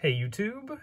Hey YouTube,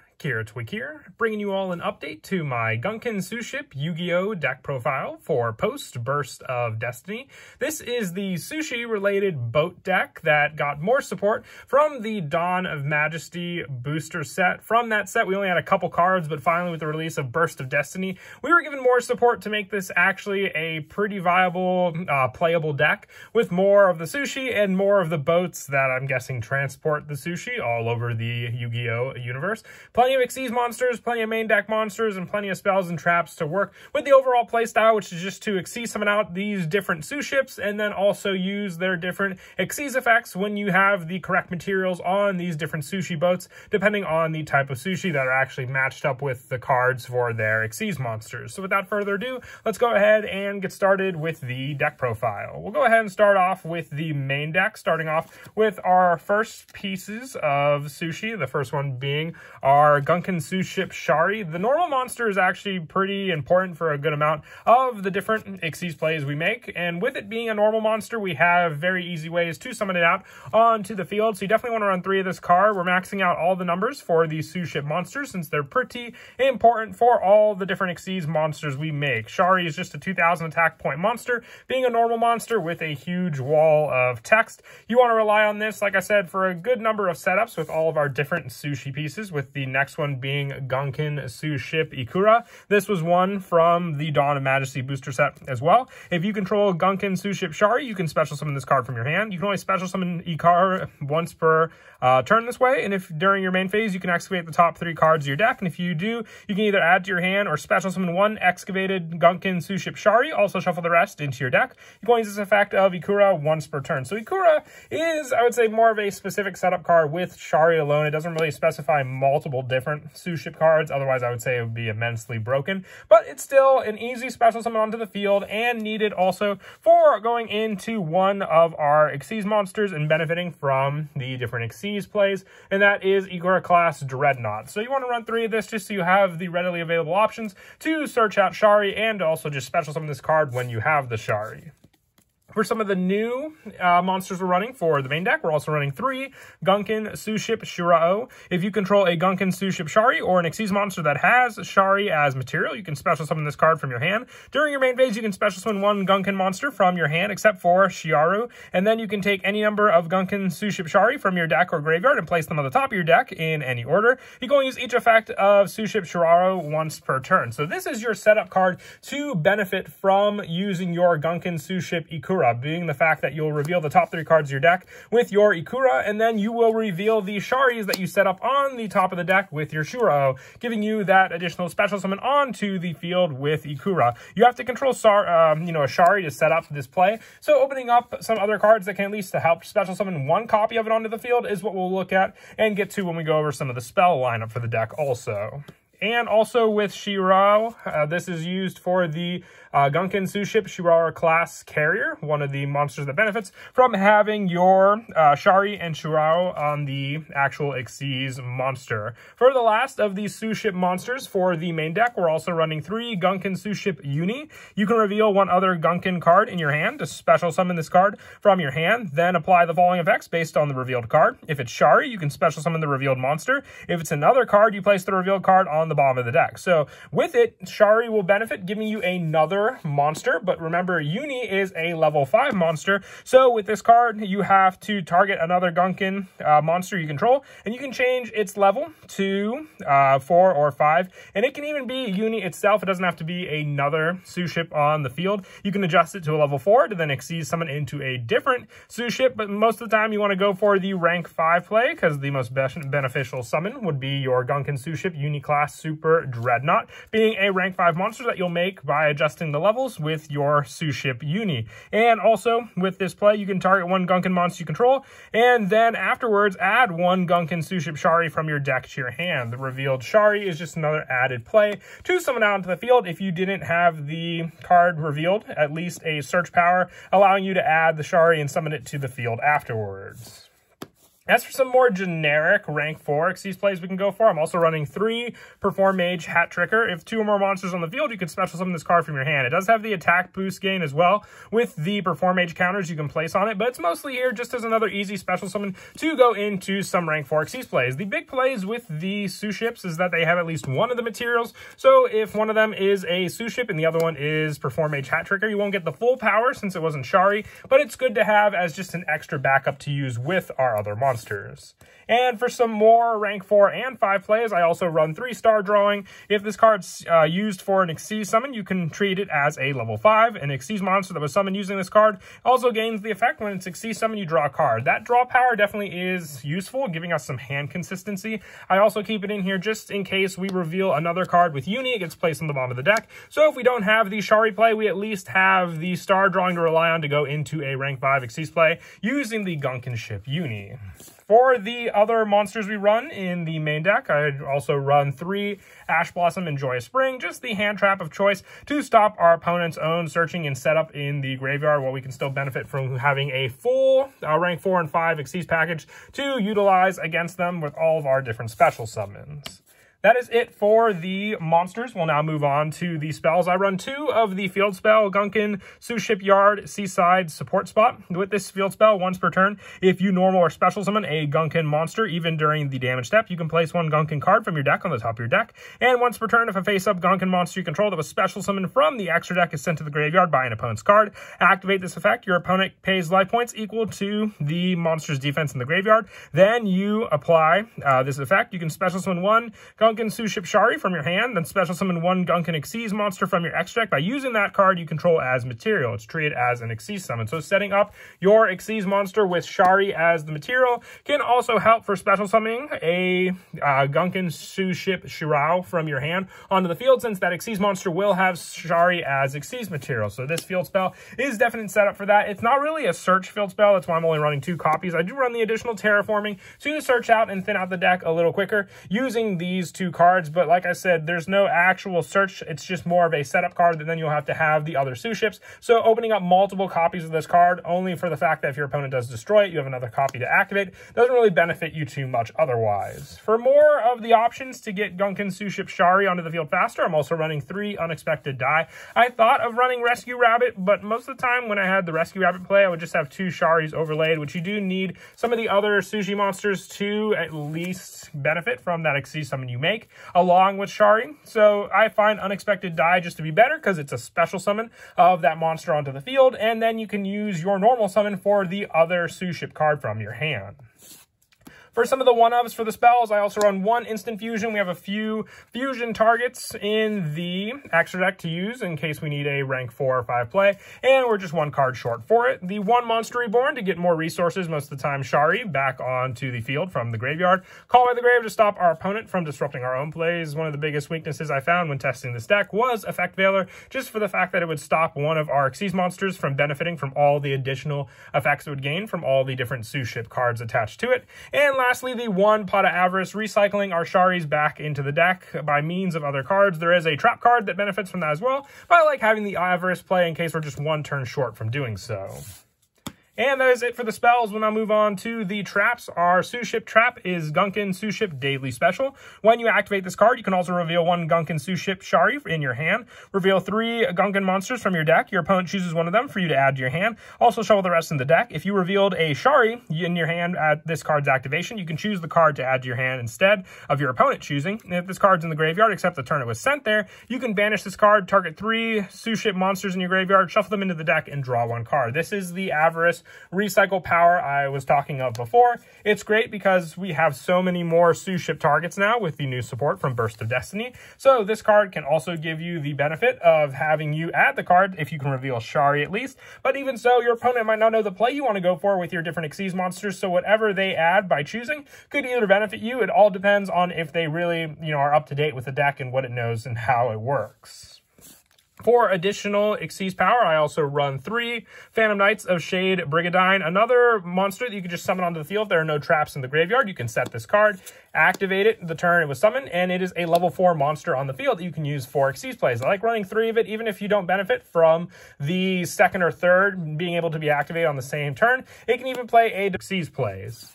Twig here, bringing you all an update to my Gunkan Suship Yu-Gi-Oh deck profile for post-Burst of Destiny. This is the sushi-related boat deck that got more support from the Dawn of Majesty booster set. From that set, we only had a couple cards, but finally with the release of Burst of Destiny, we were given more support to make this actually a pretty viable, playable deck with more of the sushi and more of the boats that I'm guessing transport the sushi all over the Yu-Gi-Oh universe. Plenty of Xyz monsters, plenty of main deck monsters, and plenty of spells and traps to work with the overall playstyle, which is just to Xyz summon out these different Suships and then also use their different Xyz effects when you have the correct materials on these different sushi boats, depending on the type of sushi that are actually matched up with the cards for their Xyz monsters. So without further ado, let's go ahead and get started with the deck profile. We'll go ahead and start off with the main deck, starting off with our first pieces of sushi, the first one being our Gunkan Suship Shari. The normal monster is actually pretty important for a good amount of the different Xyz plays we make, and with it being a normal monster, we have very easy ways to summon it out onto the field, so you definitely want to run 3 of this card. We're maxing out all the numbers for these Suship monsters since they're pretty important for all the different Xyz monsters we make. Shari is just a 2000 attack point monster, being a normal monster with a huge wall of text. You want to rely on this, like I said, for a good number of setups with all of our different sushi pieces, with the next one being Gunkan Suship Ikura. This was one from the Dawn of Majesty booster set as well. If you control Gunkan Suship Shari, you can special summon this card from your hand. You can only special summon Ikar once per turn this way, and if during your main phase, you can excavate the top 3 cards of your deck, and if you do, you can either add to your hand or special summon 1 excavated Gunkan Suship Shari, also shuffle the rest into your deck. You can only use this effect of Ikura once per turn. So Ikura is, I would say, more of a specific setup card with Shari alone. It doesn't really specify multiple different Suship cards, otherwise I would say it would be immensely broken, but it's still an easy special summon onto the field and needed also for going into one of our Xyz monsters and benefiting from the different Xyz plays, and that is Ikura class Dreadnought. So you want to run 3 of this just so you have the readily available options to search out Shari and also just special summon this card when you have the Shari. For some of the new monsters we're running for the main deck, we're also running 3 Gunkan Suship Shurao. If you control a Gunkan Suship Shari or an Xyz monster that has Shari as material, you can special summon this card from your hand. During your main phase, you can special summon 1 Gunkan monster from your hand, except for Shiaru, and then you can take any number of Gunkan Suship Shari from your deck or graveyard and place them on the top of your deck in any order. You can only use each effect of Suship Shurao once per turn. So this is your setup card to benefit from using your Gunkan Suship Ikura, being the fact that you'll reveal the top 3 cards of your deck with your Ikura, and then you will reveal the Sharis that you set up on the top of the deck with your Shurao, giving you that additional special summon onto the field with Ikura. You have to control a Shari to set up this play, so opening up some other cards that can at least help special summon 1 copy of it onto the field is what we'll look at and get to when we go over some of the spell lineup for the deck also. And also with Shirao, this is used for the Gunkan Suship Shirao class carrier, one of the monsters that benefits from having your Shari and Shirao on the actual Xyz monster. For the last of these Suship monsters for the main deck, we're also running 3 Gunkan Suship Uni. You can reveal 1 other Gunkan card in your hand to special summon this card from your hand, then apply the following effects based on the revealed card. If it's Shari, you can special summon the revealed monster. If it's another card, you place the revealed card on the bottom of the deck. So with it, Shari will benefit, giving you another monster, but remember, Uni is a level 5 monster, so with this card, you have to target another Gunkan monster you control, and you can change its level to 4 or 5, and it can even be Uni itself. It doesn't have to be another Suship on the field. You can adjust it to a level 4 to then Xyz summon into a different Suship, but most of the time you want to go for the rank 5 play, because the most beneficial summon would be your Gunkan Suship Uni class Super Dreadnought, being a rank 5 monster that you'll make by adjusting the levels with your Suship Uni. And also with this play, you can target 1 Gunkan monster you control, and then afterwards add 1 Gunkan Suship Shari from your deck to your hand. The revealed Shari is just another added play to summon out into the field if you didn't have the card revealed, at least a search power, allowing you to add the Shari and summon it to the field afterwards. As for some more generic rank 4 Xyz plays we can go for, I'm also running 3 Perform Mage Hat Tricker. If 2 or more monsters on the field, you can special summon this card from your hand. It does have the attack boost gain as well with the Perform Mage counters you can place on it, but it's mostly here just as another easy special summon to go into some rank 4 Xyz plays. The big plays with the Suships is that they have at least one of the materials, so if one of them is a Suship and the other one is Perform Mage Hat Tricker, you won't get the full power since it wasn't Shari, but it's good to have as just an extra backup to use with our other monsters. And for some more rank 4 and 5 plays, I also run 3 Star Drawing. If this card's used for an Xyz summon, you can treat it as a level 5. An Xyz monster that was summoned using this card also gains the effect when it's Xyz summon, you draw a card. That draw power definitely is useful, giving us some hand consistency. I also keep it in here just in case we reveal another card with Uni. It gets placed on the bottom of the deck. So if we don't have the Shari play, we at least have the Star Drawing to rely on to go into a rank 5 Xyz play using the Gunkan Ship Uni. For the other monsters we run in the main deck, I also run 3 Ash Blossom and Joyous Spring, just the hand trap of choice to stop our opponent's own searching and setup in the graveyard, while we can still benefit from having a full rank 4 and 5 Xyz package to utilize against them with all of our different special summons. That is it for the monsters. We'll now move on to the spells. I run 2 of the field spell, Gunkan Suship Yard Seaside Support Spot. With this field spell, once per turn, if you normal or special summon a Gunkan monster, even during the damage step, you can place 1 Gunkan card from your deck on the top of your deck. And once per turn, if a face-up Gunkan monster you control that was special summoned from the extra deck is sent to the graveyard by an opponent's card, activate this effect. Your opponent pays life points equal to the monster's defense in the graveyard. Then you apply this effect. You can special summon 1 Gunkan Suship Shari from your hand, then special summon 1 Gunkan Xyz monster from your extra deck. By using that card you control as material, it's treated as an Xyz summon. So setting up your Xyz monster with Shari as the material can also help for special summoning a Gunkan Suship Shirao from your hand onto the field, since that Xyz monster will have Shari as Xyz material. So this field spell is definitely set up for that. It's not really a search field spell, that's why I'm only running 2 copies. I do run the additional terraforming to search out and thin out the deck a little quicker using these 2 cards, but like I said, there's no actual search. It's just more of a setup card that then you'll have to have the other Suships. So opening up multiple copies of this card only for the fact that if your opponent does destroy it, you have another copy to activate, doesn't really benefit you too much otherwise. For more of the options to get Gunkan Suship Shari onto the field faster, I'm also running 3 Unexpected Die. I thought of running Rescue Rabbit, but most of the time when I had the Rescue Rabbit play, I would just have 2 Sharis overlaid, which you do need some of the other Sushi monsters to at least benefit from that Xyz summon you make, along with Shari. So I find Unexpected Die just to be better because it's a special summon of that monster onto the field, and then you can use your normal summon for the other Suship card from your hand. For some of the one-ups for the spells, I also run 1 Instant Fusion. We have a few fusion targets in the extra deck to use in case we need a rank 4 or 5 play, and we're just 1 card short for it. The 1 Monster Reborn to get more resources, most of the time Shari, back onto the field from the graveyard. Call by the Grave to stop our opponent from disrupting our own plays. One of the biggest weaknesses I found when testing this deck was Effect Veiler, just for the fact that it would stop one of our Xyz monsters from benefiting from all the additional effects it would gain from all the different Suship cards attached to it. And lastly, the 1 Pot of Avarice, recycling our Sharis back into the deck by means of other cards. There is a trap card that benefits from that as well, but I like having the Avarice play in case we're just 1 turn short from doing so. And that is it for the spells. We'll now move on to the traps. Our Suship trap is Gunkan Suship Daily Special. When you activate this card, you can also reveal 1 Gunkan Suship Shari in your hand. Reveal 3 Gunkan monsters from your deck. Your opponent chooses one of them for you to add to your hand. Also shuffle the rest in the deck. If you revealed a Shari in your hand at this card's activation, you can choose the card to add to your hand instead of your opponent choosing. And if this card's in the graveyard, except the turn it was sent there, you can banish this card, target 3 Suship monsters in your graveyard, shuffle them into the deck, and draw 1 card. This is the Avarice recycle power I was talking of before. It's great because we have so many more Suship targets now with the new support from Burst of Destiny. So this card can also give you the benefit of having you add the card if you can reveal Shari at least. But even so, your opponent might not know the play you want to go for with your different Xyz monsters, so whatever they add by choosing could either benefit you. It all depends on if they really, are up to date with the deck and what it knows and how it works. For additional Xyz power, I also run 3 Phantom Knights of Shade Brigadine, another monster that you can just summon onto the field. There are no traps in the graveyard. You can set this card, activate it the turn it was summoned, and it is a level 4 monster on the field that you can use for Xyz plays. I like running 3 of it, even if you don't benefit from the 2nd or 3rd being able to be activated on the same turn. It can even play a Xyz plays.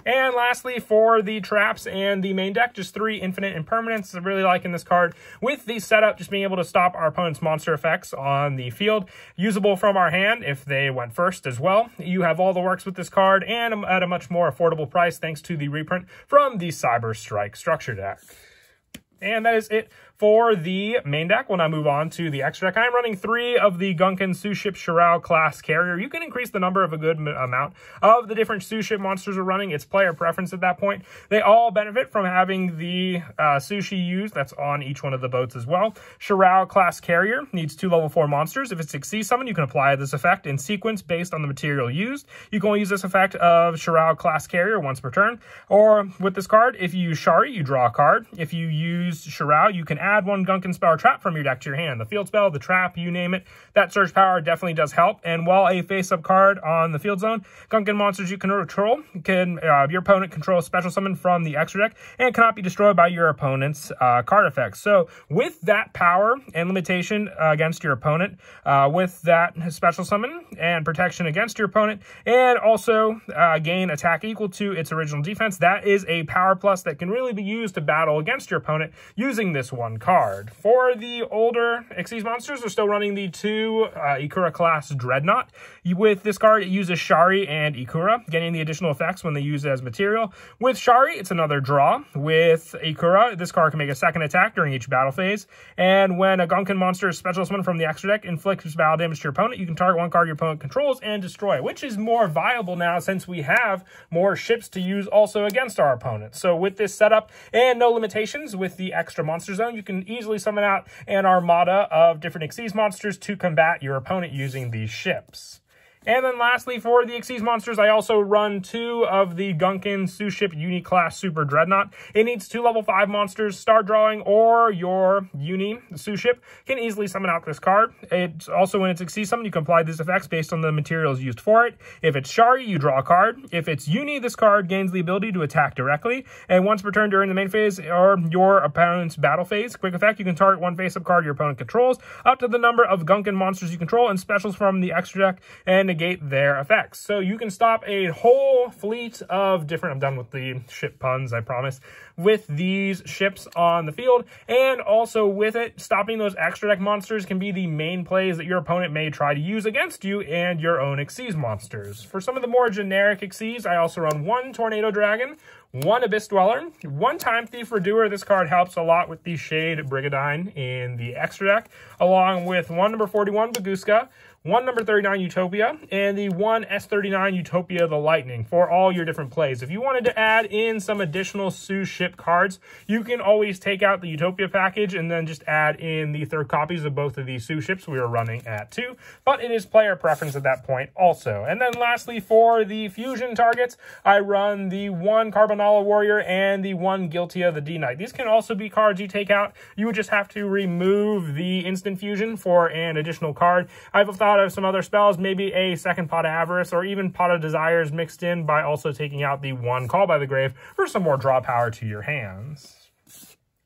And lastly, for the traps and the main deck, just 3 infinite impermanents. I'm really liking this card. With the setup, just being able to stop our opponent's monster effects on the field. Usable from our hand if they went first as well. You have all the works with this card and at a much more affordable price thanks to the reprint from the Cyber Strike structure deck. And that is it for the main deck. We'll now move on to the extra deck. I'm running 3 of the Gunkan Suship Shirao class carrier. You can increase the number of a good amount of the different Suship monsters we're running. It's player preference at that point. They all benefit from having the sushi used. That's on each one of the boats as well. Shirao class carrier needs 2 level 4 monsters. If it's Xyz summon, you can apply this effect in sequence based on the material used. You can only use this effect of Shirao class carrier once per turn. Or with this card, if you use Shari, you draw a card. If you use Shirao, you can add 1 Gunkan spell or trap from your deck to your hand. The field spell, the trap, you name it. That surge power definitely does help. And while a face-up card on the field zone, Gunkan monsters you can control can your opponent control a special summon from the extra deck and cannot be destroyed by your opponent's card effects. So with that power and limitation against your opponent, with that special summon and protection against your opponent, and also gain attack equal to its original defense, that is a power plus that can really be used to battle against your opponent using this one card. For the older Xyz monsters, we're still running the 2 Ikura class Dreadnought. With this card, it uses Shari and Ikura, getting the additional effects when they use it as material. With Shari, it's another draw. With Ikura, this card can make a second attack during each battle phase. And when a Gunkan monster is special summon from the extra deck inflicts battle damage to your opponent, you can target 1 card your opponent controls and destroy it, which is more viable now since we have more ships to use also against our opponent. So with this setup and no limitations with the extra monster zone, you can easily summon out an armada of different Xyz monsters to combat your opponent using these ships. And then lastly, for the Xyz monsters, I also run 2 of the Gunkan Suship Uni-class Super Dreadnought. It needs 2 level 5 monsters. Star Drawing or your Uni Suship can easily summon out this card. It's also, when it's Xyz summon, you can apply these effects based on the materials used for it. If it's Shari, you draw a card. If it's Uni, this card gains the ability to attack directly. And once per turn during the main phase or your opponent's battle phase, quick effect, you can target 1 face-up card your opponent controls up to the number of Gunkan monsters you control and specials from the extra deck and negate their effects. So you can stop a whole fleet of different, I'm done with the ship puns, I promise, with these ships on the field. And also with it, stopping those extra deck monsters can be the main plays that your opponent may try to use against you and your own Xyz monsters. For some of the more generic Xyz, I also run 1 Tornado Dragon, 1 Abyss Dweller, 1 Time Thief Redoer. This card helps a lot with the Shade Brigandine in the extra deck, along with 1 number 41 Baguska, 1 number 39 Utopia, and the 1 S39 Utopia the Lightning for all your different plays. If you wanted to add in some additional Suship cards, you can always take out the Utopia package and then just add in the 3rd copies of both of these Suships we are running at 2, but it is player preference at that point also. And then lastly, for the fusion targets, I run the 1 Carbonala Warrior and the 1 Guiltia the D-Knight. These can also be cards you take out. You would just have to remove the instant fusion for an additional card. I've thought of some other spells, maybe a 2nd Pot of Avarice or even Pot of Desires mixed in by also taking out the 1 Call by the Grave for some more draw power to your hands.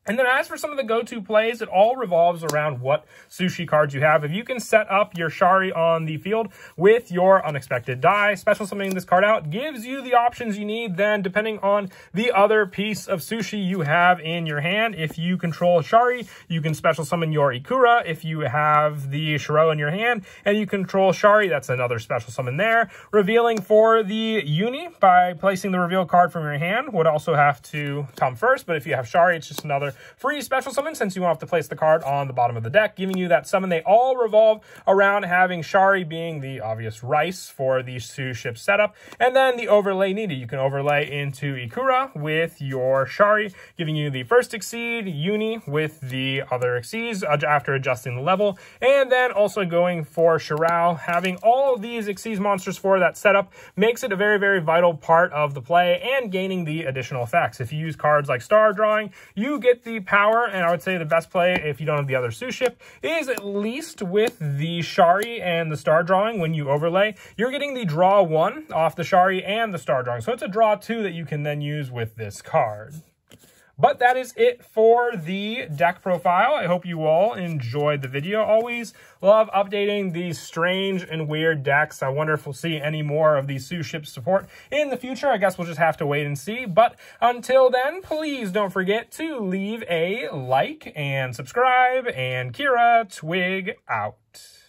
And then as for some of the go-to plays, it all revolves around what sushi cards you have. If you can set up your Shari on the field with your Unexpected Die, special summoning this card out gives you the options you need then, depending on the other piece of sushi you have in your hand. If you control Shari, you can special summon your Ikura. If you have the Shiro in your hand and you control Shari, that's another special summon there. Revealing for the Uni by placing the reveal card from your hand would also have to come first, but if you have Shari, it's just another free special summon since you won't have to place the card on the bottom of the deck, giving you that summon. They all revolve around having Shari being the obvious rice for the Suship setup, and then the overlay needed. You can overlay into Ikura with your Shari, giving you the first Exceed, Uni with the other Exceeds after adjusting the level, and then also going for Shirao. Having all of these Exceeds monsters for that setup makes it a very, very vital part of the play and gaining the additional effects. If you use cards like Star Drawing, you get the power, and I would say the best play if you don't have the other Suship is at least with the Shari and the Star Drawing. When you overlay, you're getting the draw 1 off the Shari and the Star Drawing. So it's a draw 2 that you can then use with this card. But that is it for the deck profile. I hope you all enjoyed the video. Always love updating these strange and weird decks. I wonder if we'll see any more of these Suship support in the future. I guess we'll just have to wait and see. But until then, please don't forget to leave a like and subscribe. And Kira, Twig out.